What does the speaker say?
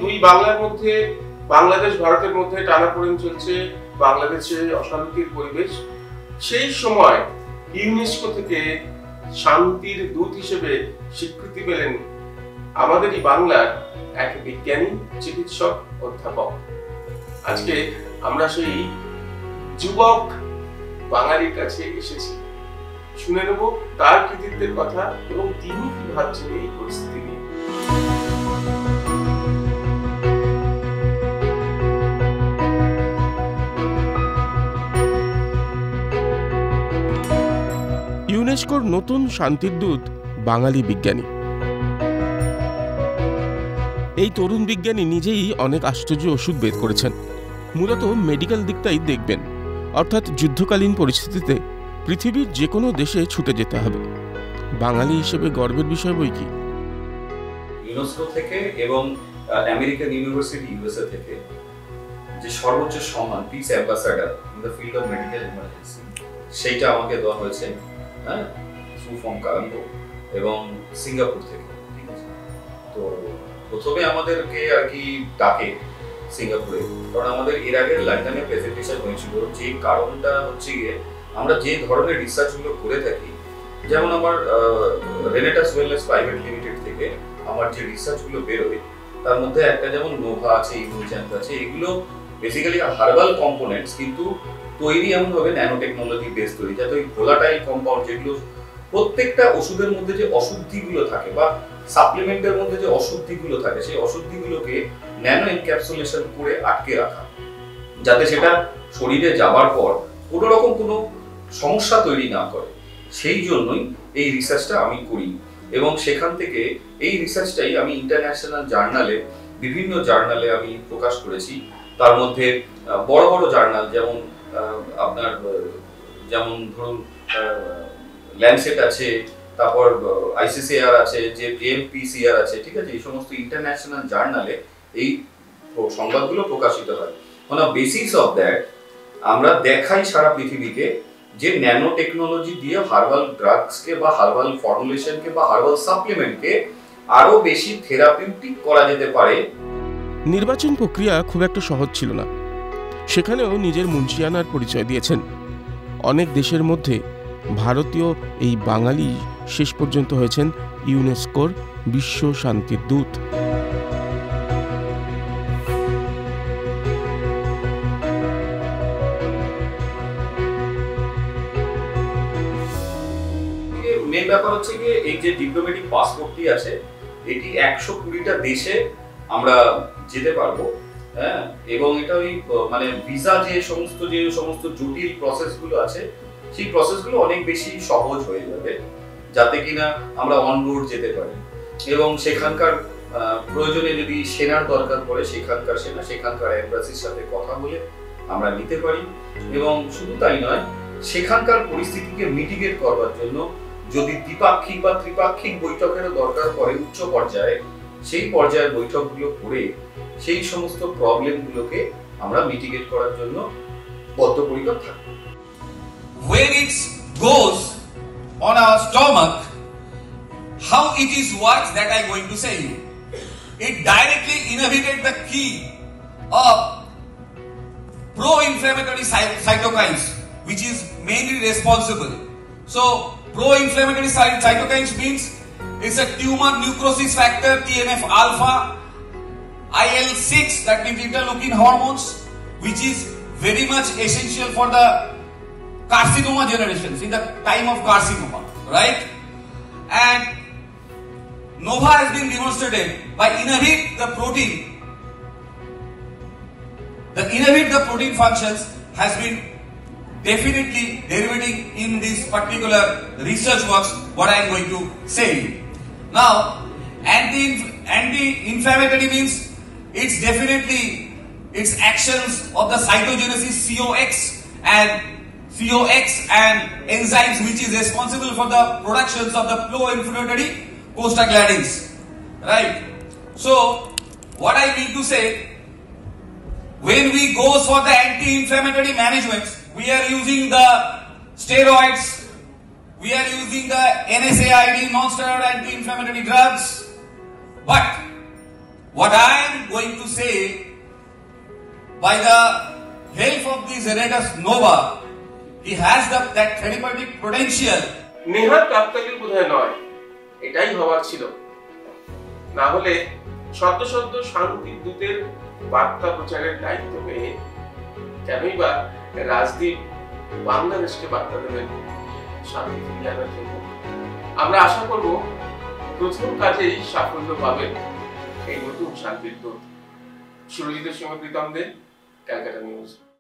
দুই বাংলার মধ্যে, বাংলাদেশ ভারতের মধ্যে টানাপোড়েন চলছে, বাংলাদেশে অশান্তির পরিবেশ। সেই সময় ইউনেস্কো থেকে শান্তির দূত হিসেবে স্বীকৃতি পেলেন আমাদেরই বাংলার এক বিজ্ঞানী, চিকিৎসক, অধ্যাপক। আজকে আমরা সেই যুবক বাঙালির কাছে এসেছি, শুনে নেব তার কৃতিত্বের কথা এবং তিনি কি ভাবছেন এই পরিস্থিতি নিয়ে। ইউনেস্কোর নতুন শান্তির দূত বাঙালি বিজ্ঞানী। এই তরুণ বিজ্ঞানী নিজেই অনেক আশ্চর্য ওষুধ বের করেছেন। মূলত মেডিকেল দিকটাই দেখবেন, অর্থাৎ যুদ্ধকালীন পরিস্থিতিতে পৃথিবীর যে কোনো দেশে ছুটে যেতে হবে। বাঙালি হিসেবে গর্বের বিষয় বই কি। ইউনেস্কো থেকে এবং আমেরিকান ইউনিভার্সিটি ইউএসএ থেকে যে সর্বোচ্চ সম্মান piece ambassador in the field of medical emergency, সেইটা আমাকে দেওয়া হয়েছে থ্রু ফ্রম কালাম্বো এবং সিঙ্গাপুর থেকে। ঠিক আছে, তো প্রথমে আমাদেরকে আর কি ডাকে সিঙ্গাপুরে, কারণ আমাদের এর আগে লন্ডনে প্রেজেন্টেশন হয়েছিল। যে কারণটা হচ্ছে গিয়ে আমরা যে ধরনের রিসার্চগুলো করে থাকি, যেমন আমার রেনেটাস ওয়েলনেস প্রাইভেট লিমিটেড থেকে আমার যে রিসার্চগুলো বেরোয়, তার মধ্যে একটা যেমন নোভা আছে, ইমুলজ্যান্ট আছে, এগুলো বেসিক্যালি হার্বাল কম্পোনেন্টস, কিন্তু তৈরি এমনভাবে ন্যানো টেকনোলজি বেস তৈরি, যাতে ওই ভোলাটাইল কম্পাউন্ড, যেগুলো প্রত্যেকটা ওষুধের মধ্যে যে অশুদ্ধিগুলো থাকে বা সাপ্লিমেন্টের মধ্যে যে অশুদ্ধিগুলো থাকে, সেই অশুদ্ধিগুলোকে ন্যানো এনক্যাপসুলেশন করে আটকে রাখা, যাতে সেটা শরীরে যাবার পর কোনো রকম কোনো সমস্যা তৈরি না করে। সেই জন্যই এই রিসার্চটা আমি করি এবং সেখান থেকে এই রিসার্চটাই আমি ইন্টারন্যাশনাল জার্নালে, বিভিন্ন জার্নালে আমি প্রকাশ করেছি। তার মধ্যে বড় বড় জার্নাল যেমন আপনার যেমন ধরুন ল্যান্ডসেট আছে, তারপর আইসিসিআর আছে, যে জেএমপিসিআর আছে, ঠিক আছে, এই সমস্ত ইন্টারন্যাশনাল জার্নালে এই সংবাদগুলো প্রকাশিত হয়। On a basis of that আমরা দেখাই সারা পৃথিবীকে যে ন্যানো টেকনোলজি দিয়ে হার্বাল ড্রাগসকে বা হার্বাল ফর্মুলেশনকে বা হার্বাল সাপ্লিমেন্টকে আরো বেশি থেরাপিউটিক করা যেতে পারে। নির্বাচন প্রক্রিয়া খুব একটা সহজ ছিল না, সেখানেও নিজের মুন্সিয়ানার পরিচয় দিয়েছেন। অনেক দেশের মধ্যে ভারতীয় এই বাঙালি শেষ পর্যন্ত হয়েছেন ইউনেস্কোর বিশ্ব শান্তির দূত। মেন ব্যাপার হচ্ছে যে এই যে ডিপ্লোম্যাটিক পাসপোর্টটি আছে, এটি 120টা দেশে আমরা যেতে পারবো। হ্যাঁ, এবং এটা ওই মানে ভিসা যে সমস্ত জটিল প্রসেসগুলো আছে, সেই প্রসেসগুলো অনেক বেশি সহজ হয়ে যাবে, যাতে কিনা আমরা অন রোড যেতে পারি এবং সেখানকার প্রয়োজনে যদি সেনার দরকার পড়ে সেখানকার এমবাসির সাথে কথা বলে আমরা নিতে পারি। এবং শুধু তাই নয়, সেখানকার পরিস্থিতিকে মিটিগেট করবার জন্য যদি দ্বিপাক্ষিক বা ত্রিপাক্ষিক বৈঠকেরও দরকার পড়ে উচ্চ পর্যায়ে, সেই পর্যায়ের বৈঠকগুলো করে সেই সমস্ত প্রবলেমগুলোকে আমরা মিটিগেট করার জন্য বদ্ধপরিকর থাকব। When it goes on our stomach, how it is works, that I am going to say you. It directly inhibited the key of pro-inflammatory cytokines, which is mainly responsible. So pro-inflammatory cytokines means it's a tumor necrosis factor, TNF alpha, IL-6, that means interleukin hormones, which is very much essential for the carcinoma generations, in the time of carcinoma, right? And NOVA has been demonstrated by inhibit the protein. The inhibit the protein functions has been definitely derivating in this particular research works, what I am going to say. Now, anti-inflammatory means it's definitely its actions of the cytogenesis COX and enzymes, which is responsible for the productions of the pro-inflammatory prostaglandins, right? So what I mean to say, when we go for the anti-inflammatory management, we are using the steroids, we are using the NSAID, non-steroidal anti-inflammatory drugs, but What I am going to say, by the help of this Emeritus Nova, he has that therapeutic potential. নেহাত কাকতালীয় বোধহয় নয়, এটাই হওয়ার ছিল। না হলে সদ্য সদ্য শান্তির দূতের বার্তা প্রচারের দায়িত্ব পেয়ে কেনই বা রাজদীপ বাংলাদেশকে বার্তা দেবেন শান্তি ফিরিয়ে আনার জন্য। আমরা আশা করব প্রথম কাজেই সাফল্য পাবেন এই নতুন শান্তির দূত। সুরজিতের সঙ্গে প্রীতম দে, ক্যালকাটা নিউজ।